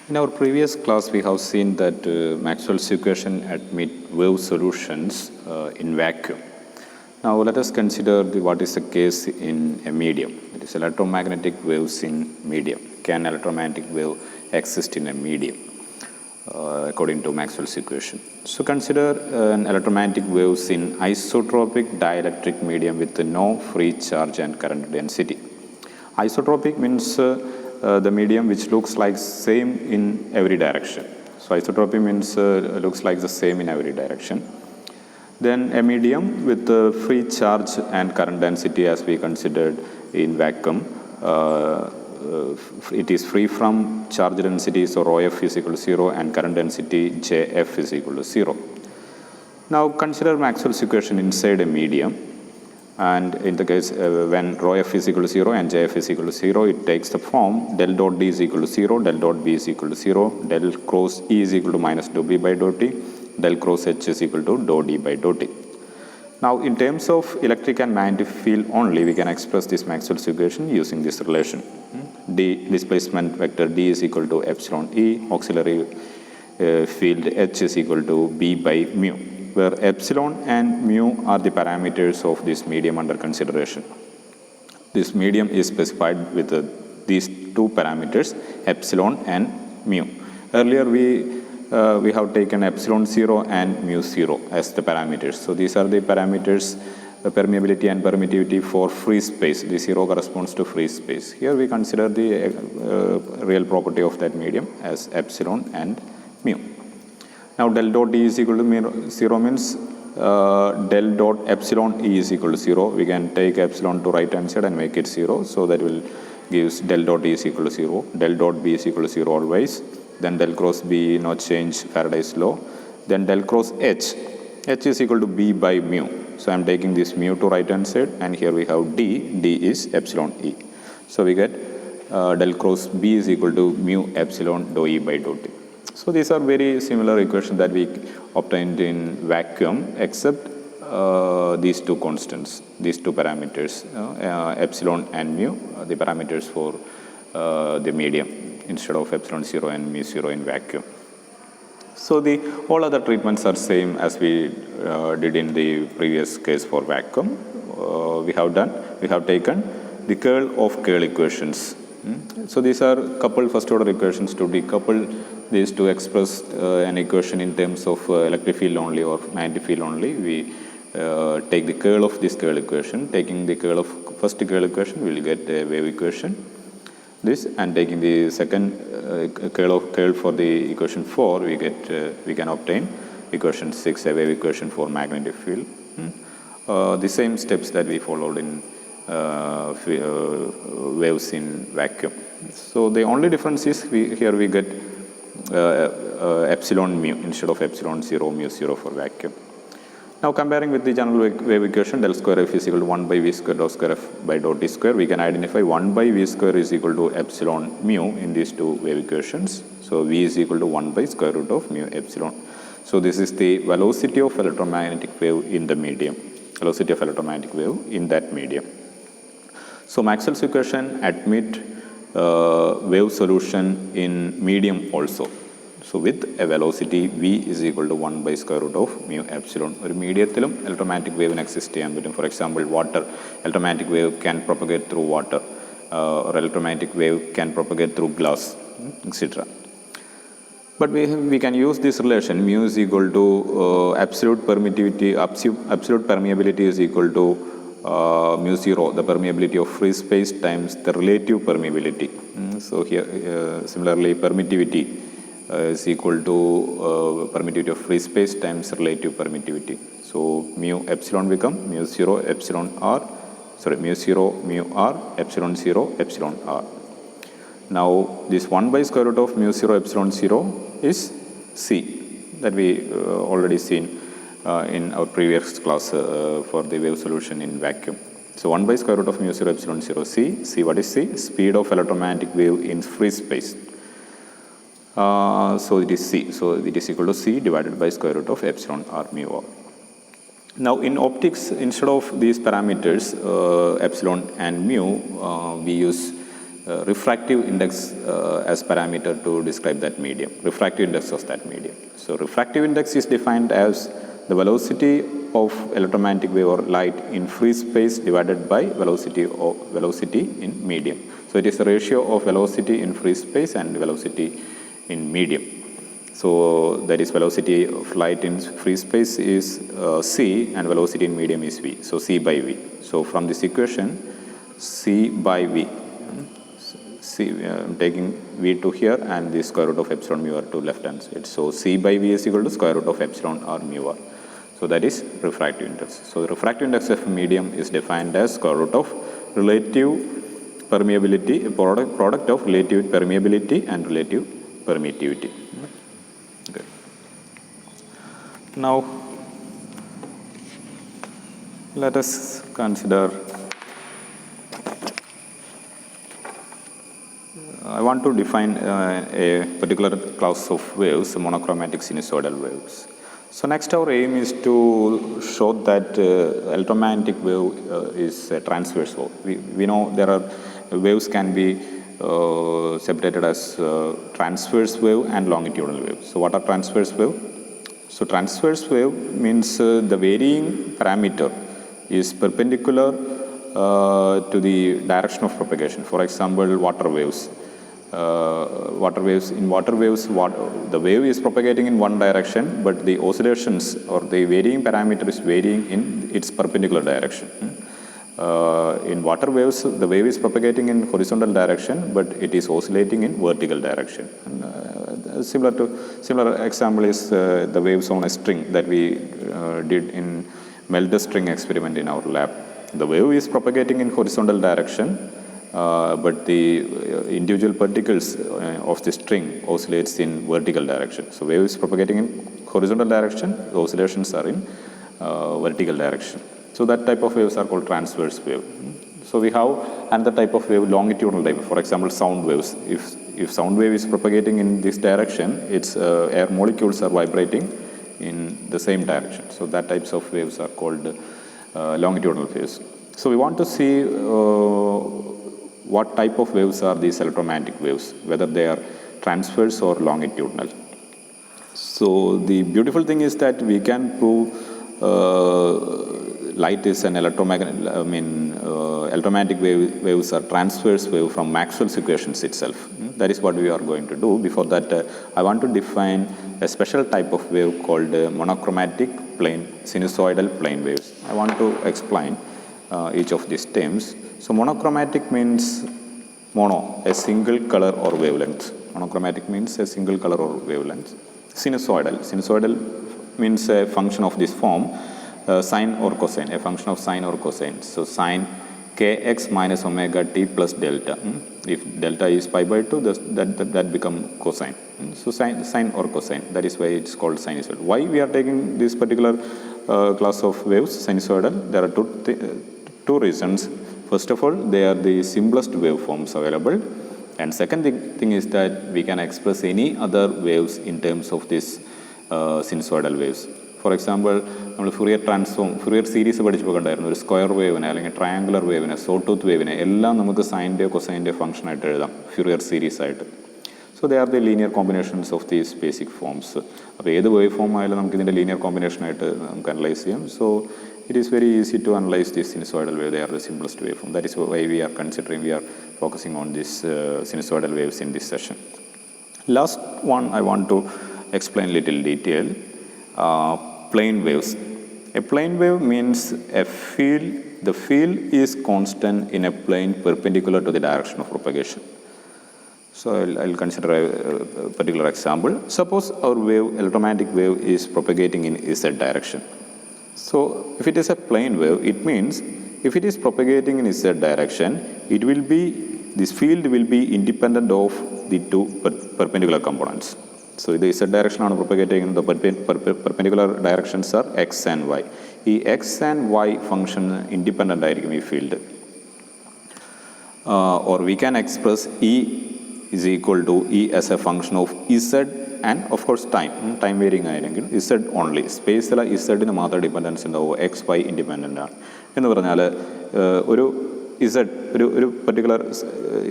In our previous class, we have seen that Maxwell's equation admit wave solutions in vacuum. Now let us consider what is the case in a medium. It is electromagnetic waves in medium. Can electromagnetic wave exist in a medium according to Maxwell's equation? So consider an electromagnetic waves in isotropic dielectric medium with no free charge and current density. Isotropic means the medium which looks like same in every direction. So isotropy means looks like the same in every direction. Then a medium with free charge and current density as we considered in vacuum. It is free from charge density, so rho f is equal to 0 and current density Jf is equal to 0. Now consider Maxwell's equation inside a medium. And in the case when rho f is equal to 0 and Jf is equal to 0, it takes the form del dot D is equal to 0, del dot B is equal to 0, del cross E is equal to minus dou B by dou T, del cross H is equal to dou D by dou T. Now in terms of electric and magnetic field only, we can express this Maxwell's equation using this relation. D displacement vector D is equal to epsilon E, auxiliary field H is equal to B by mu, where epsilon and mu are the parameters of this medium under consideration. This medium is specified with these two parameters, epsilon and mu. Earlier we have taken epsilon 0 and mu 0 as the parameters. So these are the parameters, the permeability and permittivity for free space. The 0 corresponds to free space. Here we consider the real property of that medium as epsilon and mu. Now del dot E is equal to 0 means del dot epsilon E is equal to 0. We can take epsilon to right hand side and make it 0. So that will gives del dot E is equal to 0. Del dot B is equal to 0 always. Then del cross B, no change, Faraday's law. Then del cross H. H is equal to B by mu. So I am taking this mu to right hand side and here we have D. D is epsilon E. So we get del cross B is equal to mu epsilon dou E by dou T. So these are very similar equations that we obtained in vacuum except these two constants, these two parameters, epsilon and mu, the parameters for the medium instead of epsilon 0 and mu 0 in vacuum. So all other treatments are same as we did in the previous case for vacuum. We have taken the curl of curl equations. So these are coupled first order equations. To decouple these to express an equation in terms of electric field only or magnetic field only, we take the curl of this curl equation. Taking the curl of first curl equation, we will get a wave equation. This, and taking the second curl for the equation 4, we can obtain equation 6, a wave equation for magnetic field. The same steps that we followed in waves in vacuum. So the only difference is here we get epsilon mu instead of epsilon 0 mu 0 for vacuum. Now comparing with the general wave equation, del square f is equal to 1 by v square dou square f by dou t square, we can identify 1 by v square is equal to epsilon mu in these two wave equations. So v is equal to 1 by square root of mu epsilon. So this is the velocity of electromagnetic wave in the medium, velocity of electromagnetic wave in that medium. So Maxwell's equation admit wave solution in medium also. So with a velocity v is equal to 1 by square root of mu epsilon. ഒരു മീഡിയത്തിലും electromagnetic wave exist ചെയ്യാൻ പറ്റും. For example, water, electromagnetic wave can propagate through water, or electromagnetic wave can propagate through glass, etc. But we can use this relation, mu is equal to absolute permittivity, absolute permeability is equal to mu 0, the permeability of free space times the relative permeability. So here similarly permittivity is equal to permittivity of free space times relative permittivity. So mu epsilon become mu 0 epsilon r, mu 0 mu r, epsilon 0 epsilon r. Now this 1 by square root of mu 0 epsilon 0 is c, that we already seen in our previous class for the wave solution in vacuum. So 1 by square root of mu 0 epsilon 0 c, what is c? Speed of electromagnetic wave in free space. So it is c, so it is equal to c divided by square root of epsilon r mu r. Now in optics, instead of these parameters epsilon and mu, we use refractive index as parameter to describe that medium, refractive index of that medium. So refractive index is defined as the velocity of electromagnetic wave or light in free space divided by velocity in medium. So it is the ratio of velocity in free space and velocity in medium. So that is velocity of light in free space is c and velocity in medium is v. So c by v. So from this equation, c by v. I'm taking v to here and the square root of epsilon mu r to left hand side. So c by v is equal to square root of epsilon r mu r. So that is refractive index. So the refractive index of medium is defined as square root of relative permeability, product of relative permeability and relative permittivity. Okay. Now let us consider, I want to define a particular class of waves, monochromatic sinusoidal waves. So next our aim is to show that electromagnetic wave is a transverse wave. We know there are waves can be separated as transverse wave and longitudinal wave. So what are transverse wave? So transverse wave means the varying parameter is perpendicular to the direction of propagation. For example, water waves. In water waves, the wave is propagating in one direction, but the oscillations or the varying parameter is varying in its perpendicular direction. In water waves, the wave is propagating in horizontal direction, but it is oscillating in vertical direction. And, similar example is the waves on a string that we did in melted string experiment in our lab. The wave is propagating in horizontal direction, but the individual particles of the string oscillates in vertical direction. So wave is propagating in horizontal direction, the oscillations are in vertical direction. So that type of waves are called transverse wave. So we have another type of wave, longitudinal type. For example, sound waves. If sound wave is propagating in this direction, its air molecules are vibrating in the same direction. So that types of waves are called longitudinal waves. So we want to see what type of waves are these electromagnetic waves, whether they are transverse or longitudinal. So the beautiful thing is that we can prove light is an electromagnetic waves are transverse wave from Maxwell's equations itself. That is what we are going to do. Before that, I want to define a special type of wave called monochromatic sinusoidal plane waves. I want to explain each of these terms. So monochromatic means mono, a single color or wavelength. Monochromatic means a single color or wavelength. Sinusoidal means a function of this form, sine or cosine, a function of sine or cosine. So sine kx minus omega t plus delta. If delta is pi by 2, that become cosine. So sine or cosine, that is why it's called sinusoidal. Why we are taking this particular class of waves, sinusoidal? There are two reasons. First of all, they are the simplest waveforms available. And second thing is that we can express any other waves in terms of this sinusoidal waves. For example, Fourier series പഠിച്ചപ്പോൾ കണ്ടായിരുന്നു ഒരു square വേവിനെ അല്ലെങ്കിൽ triangular വേവിനെ Sawtooth വേവിനെ എല്ലാം നമുക്ക് സൈൻ്റെ കൊസൈൻ്റെ function ആയിട്ട് എഴുതാം Fourier series ആയിട്ട്. So they are the linear combinations of these basic forms. അപ്പോൾ ഏത് വേവ് ഫോം ആയാലും നമുക്ക് ഇതിൻ്റെ ലീനിയർ കോമ്പിനേഷനായിട്ട് നമുക്ക് അനലൈസ് ചെയ്യാം. So it is very easy to analyze this sinusoidal wave. They are the simplest waveform. That is why we are focusing on this sinusoidal waves in this session. Last one I want to explain little detail. Plane waves. A plane wave means a field. The field is constant in a plane perpendicular to the direction of propagation. So I'll consider a particular example. Suppose our electromagnetic wave is propagating in Z direction. So if it is a plane wave, it means if it is propagating in Z direction, this field will be independent of the two perpendicular components. So the Z direction ആണ് propagating in the perpendicular directions are x and y. ഈ x and y function independent ആയിരിക്കും ഈ field. Or we can express E is equal to E as a function of Z and of course time varying ആയിരിക്കും Z only. സ്പേസിലെ Zന് മാത്രം dependence ഉണ്ടാവും, X Y independent ആണ്. എന്ന് പറഞ്ഞാൽ ഒരു ഇസഡ് ഒരു പർട്ടിക്കുലർ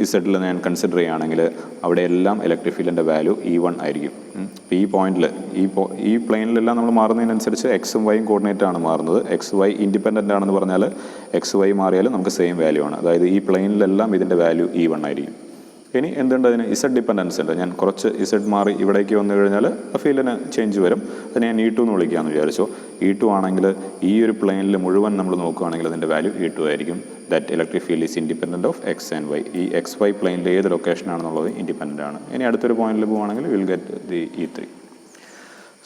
ഇസഡിൽ ഞാൻ കൺസിഡർ ചെയ്യുകയാണെങ്കിൽ അവിടെയെല്ലാം ഇലക്ട്രിക് ഫീൽഡിൻ്റെ വാല്യൂ E1 ആയിരിക്കും. അപ്പോൾ ഈ പോയിന്റിൽ ഈ പ്ലെയിനിലെല്ലാം നമ്മൾ മാറുന്നതിനനുസരിച്ച് എക്സും വൈയും കോർഡിനേറ്റ് ആണ് മാറുന്നത്. എക്സ് വൈ ഇൻഡിപെൻഡൻ്റ് ആണെന്ന് പറഞ്ഞാൽ എക്സ് വൈ മാറിയാലും നമുക്ക് സെയിം വാല്യൂ ആണ്. അതായത് ഈ പ്ലെയിനിലെല്ലാം ഇതിൻ്റെ വാല്യൂ E1 ആയിരിക്കും. ഇനി എന്തുണ്ട് അതിന് ഇസഡ് ഡിപ്പെൻഡൻസ് ഉണ്ട്. ഞാൻ കുറച്ച് ഇസഡ് മാറി ഇവിടേക്ക് വന്നു കഴിഞ്ഞാൽ ആ ഫീൽഡിന് ചേഞ്ച് വരും. അതിനെ ഞാൻ E2 എന്ന് വിളിക്കാമെന്ന് വിചാരിച്ചു. E2 ആണെങ്കിൽ ഈ ഒരു പ്ലെയിനിൽ മുഴുവൻ നമ്മൾ നോക്കുകയാണെങ്കിൽ അതിൻ്റെ വാല്യൂ E2 ആയിരിക്കും. That electric field is independent of X and Y. ഈ എക്സ് വൈ പ്ലെയിനിൽ ഏത് ലൊക്കേഷനാണെന്നുള്ളത് ഇൻഡിപെൻഡൻ്റ് ആണ്. ഇനി അടുത്തൊരു പോയിന്റിൽ പോവുകയാണെങ്കിൽ will get the E3.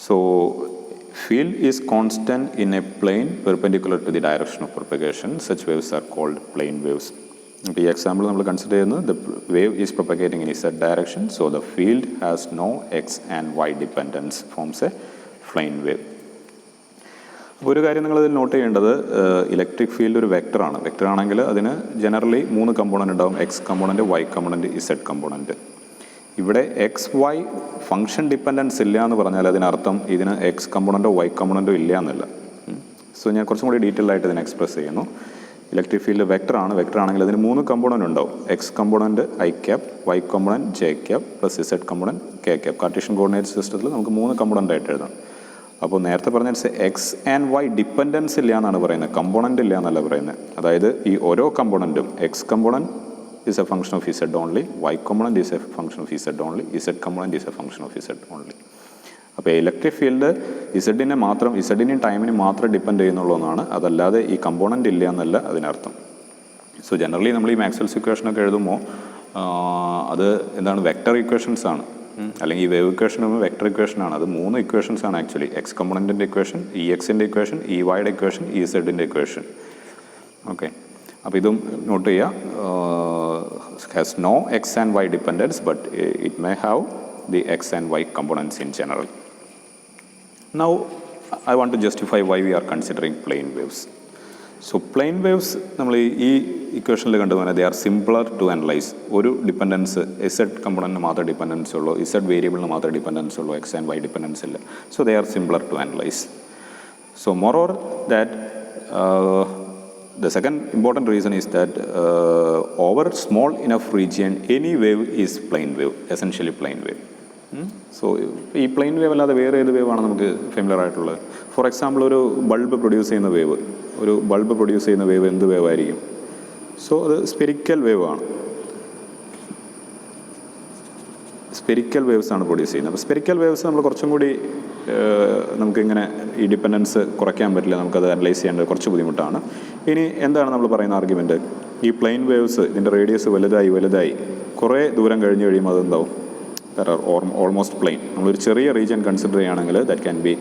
So field is constant in a plane perpendicular to the direction of propagation. Such waves are called plane waves. ഇപ്പോൾ ഈ എക്സാമ്പിൾ നമ്മൾ കൺസിഡർ ചെയ്യുന്നത് the wave is propagating in Z direction. So the field has no X and Y dependence, forms a plane wave. അപ്പോൾ ഒരു കാര്യം നിങ്ങളിതിൽ note ചെയ്യേണ്ടത്, electric field ഒരു വെക്ടറാണ്. വെക്ടർ ആണെങ്കിൽ അതിന് ജനറലി 3 കമ്പോണൻ്റ് ഉണ്ടാവും. X component, Y component, Z component. ഇവിടെ എക്സ് വൈ ഫംഗ്ഷൻ ഡിപ്പെൻഡൻസ് ഇല്ല എന്ന് പറഞ്ഞാൽ അതിനർത്ഥം ഇതിന് എക്സ് കമ്പോണൻറ്റോ വൈ കമ്പോണൻറ്റോ ഇല്ല എന്നല്ല. സോ ഞാൻ കുറച്ചും കൂടി ഡീറ്റെയിൽ ആയിട്ട് ഇതിനെ എക്സ്പ്രസ് ചെയ്യുന്നു. ഇലക്ട്രിക് ഫീൽഡ് വെക്ടർ ആണെങ്കിൽ അതിന് 3 കമ്പോണൻറ്റ് ഉണ്ടാവും. X component I cap, Y component J cap, plus Z component K cap. Cartesian coordinate സിസ്റ്റത്തിൽ നമുക്ക് 3 കമ്പോണൻ്റ് ആയിട്ട് എഴുതാം. അപ്പോൾ നേരത്തെ പറഞ്ഞ എക്സ് ആൻഡ് വൈ ഡിപ്പെൻഡൻസ് ഇല്ല എന്നാണ് പറയുന്നത്, കമ്പോണൻ്റ് ഇല്ല എന്നല്ല പറയുന്നത്. അതായത് ഈ ഓരോ കമ്പോണൻറ്റും X component is a function of Z only, Y component is a function of Z only, Z component is a function of Z only. അപ്പോൾ ഇലക്ട്രിക് ഫീൽഡ് ഇസഡിനെയും ടൈമിനും മാത്രം ഡിപ്പെൻഡ് ചെയ്യുന്നുള്ളൂ എന്നാണ്, അതല്ലാതെ ഈ കമ്പോണൻ്റ് ഇല്ല എന്നല്ല അതിനർത്ഥം. സോ ജനറലി നമ്മൾ ഈ മാക്സ്വെൽസ് ഇക്വേഷനൊക്കെ എഴുതുമ്പോൾ അത് എന്താണ്, വെക്ടർ ഇക്വേഷൻസ് ആണ്. അല്ലെങ്കിൽ ഈ വേവ് ഇക്വേഷൻ വെക്ടർ ഇക്വേഷനാണ്. അത് 3 ഇക്വേഷൻസ് ആണ് ആക്ച്വലി. എക്സ് കമ്പോണൻറ്റിൻ്റെ ഇക്വേഷൻ, ഇ എക്സിൻ്റെ ഇക്വേഷൻ, ഇ വൈയുടെ ഇക്വേഷൻ, ഇ സെഡിൻ്റെ ഇക്വേഷൻ. ഓക്കെ, അപ്പോൾ ഇതും നോട്ട് ചെയ്യുക. Has no X and Y dependence, but it may have the x and y components in general. Now I want to justify why we are considering plane waves. So plane waves നമ്മൾ ഈ ഇക്വേഷനിൽ കണ്ടുപോലെ they are simpler to analyze. ഒരു dependence Z കമ്പോണൻറ്റിന് മാത്രമേ dependence ഉള്ളൂ, Z വേരിയബിളിന് മാത്രമേ dependence ഉള്ളൂ, X and Y dependence ഇല്ല. So they are simpler to analyze. So moreover that the second important reason is that over small enough region any wave is plane wave, essentially plane wave. So ഈ plane wave അല്ലാതെ വേറെ ഏത് വേവാണ് നമുക്ക് familiar ആയിട്ടുള്ളത്? For example ഒരു bulb produce ചെയ്യുന്ന wave എന്ത് wave ആയിരിക്കും? സോ അത് സ്പെരിക്കൽ വേവ് ആണ്. സ്പെരിക്കൽ വേവ്സ് ആണ് പ്രൊഡ്യൂസ് ചെയ്യുന്നത്. അപ്പോൾ സ്പെരിക്കൽ വേവ്സ് നമ്മൾ കുറച്ചും കൂടി നമുക്കിങ്ങനെ ഈ ഡിപ്പെൻഡൻസ് കുറയ്ക്കാൻ പറ്റില്ല, നമുക്കത് അനലൈസ് ചെയ്യേണ്ടത് കുറച്ച് ബുദ്ധിമുട്ടാണ്. ഇനി എന്താണ് നമ്മൾ പറയുന്ന ആർഗ്യുമെൻറ്റ്? ഈ പ്ലെയിൻ വേവ്സ് ഇതിൻ്റെ റേഡിയസ് വലുതായി കുറേ ദൂരം കഴിഞ്ഞ് കഴിയുമ്പോൾ അതെന്താവും? Almost plane. നമ്മളൊരു ചെറിയ റീജിയൻ കൺസിഡർ ചെയ്യുകയാണെങ്കിൽ ദാറ്റ് ക്യാൻ ബി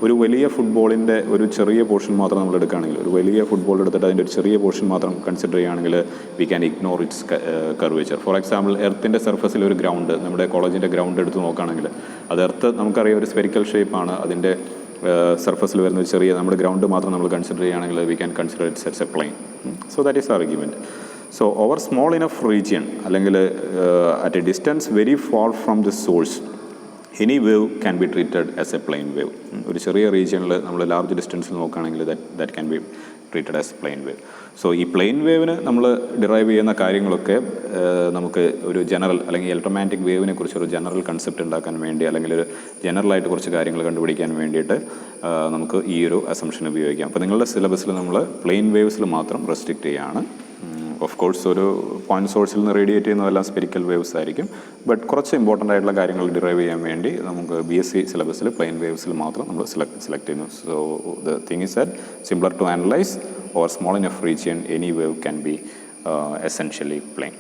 ഒരു വലിയ ഫുട്ബോളിൻ്റെ ഒരു ചെറിയ പോർഷൻ മാത്രം നമ്മൾ എടുക്കുകയാണെങ്കിൽ, ഒരു വലിയ ഫുട്ബോൾ എടുത്തിട്ട് അതിൻ്റെ ഒരു ചെറിയ പോർഷൻ മാത്രം കൺസിഡർ ചെയ്യുകയാണെങ്കിൽ we can ignore its curvature. For example എർത്തിൻ്റെ സർഫസിൽ ഒരു ഗ്രൗണ്ട്, നമ്മുടെ കോളേജിൻ്റെ ഗ്രൗണ്ട് എടുത്ത് നോക്കുകയാണെങ്കിൽ അത് എർത്ത് നമുക്കറിയാം ഒരു സ്പെരിക്കൽ ഷേപ്പാണ്. അതിൻ്റെ സർഫസിൽ വരുന്ന ഒരു ചെറിയ നമ്മുടെ ഗ്രൗണ്ട് മാത്രം നമ്മൾ കൺസിഡർ ചെയ്യുകയാണെങ്കിൽ we can consider it's as a plane. So that is argument. So over small enough region അല്ലെങ്കിൽ at a distance very far from the source any wave can be treated as a plane wave. ഒരു ചെറിയ റീജിയനിൽ നമ്മൾ large ഡിസ്റ്റൻസിൽ നോക്കുകയാണെങ്കിൽ that can be treated as plane wave. So ഈ plain വേവിന് നമ്മൾ derive ചെയ്യുന്ന കാര്യങ്ങളൊക്കെ നമുക്ക് ഒരു ജനറൽ അല്ലെങ്കിൽ ഇലക്ട്രോമാഗ്നറ്റിക് വേവിനെ കുറിച്ചൊരു ജനറൽ കൺസെപ്റ്റ് ഉണ്ടാക്കാൻ വേണ്ടി അല്ലെങ്കിൽ ഒരു ജനറലായിട്ട് കുറച്ച് കാര്യങ്ങൾ കണ്ടുപിടിക്കാൻ വേണ്ടിയിട്ട് നമുക്ക് ഈ ഒരു അസംഷൻ ഉപയോഗിക്കാം. അപ്പോൾ നിങ്ങളുടെ സിലബസിൽ നമ്മൾ പ്ലെയിൻ വേവ്സിൽ മാത്രം റെസ്ട്രിക്റ്റ് ചെയ്യുകയാണ്. ഓഫ് കോഴ്സ് ഒരു പോയിന്റ് സോഴ്സിൽ നിന്ന് റേഡിയേറ്റ് ചെയ്യുന്നതെല്ലാം സ്പെരിക്കൽ വേവ്സ് ആയിരിക്കും. ബട്ട് കുറച്ച് ഇമ്പോർട്ടൻ്റ് ആയിട്ടുള്ള കാര്യങ്ങൾ ഡിറൈവ് ചെയ്യാൻ വേണ്ടി നമുക്ക് BSc സിലബസിൽ പ്ലെയിൻ വേവ്സിൽ മാത്രം നമ്മൾ സെലക്ട് ചെയ്യുന്നു. So the thing is that simpler to analyse or small enough region any wave can be essentially plain.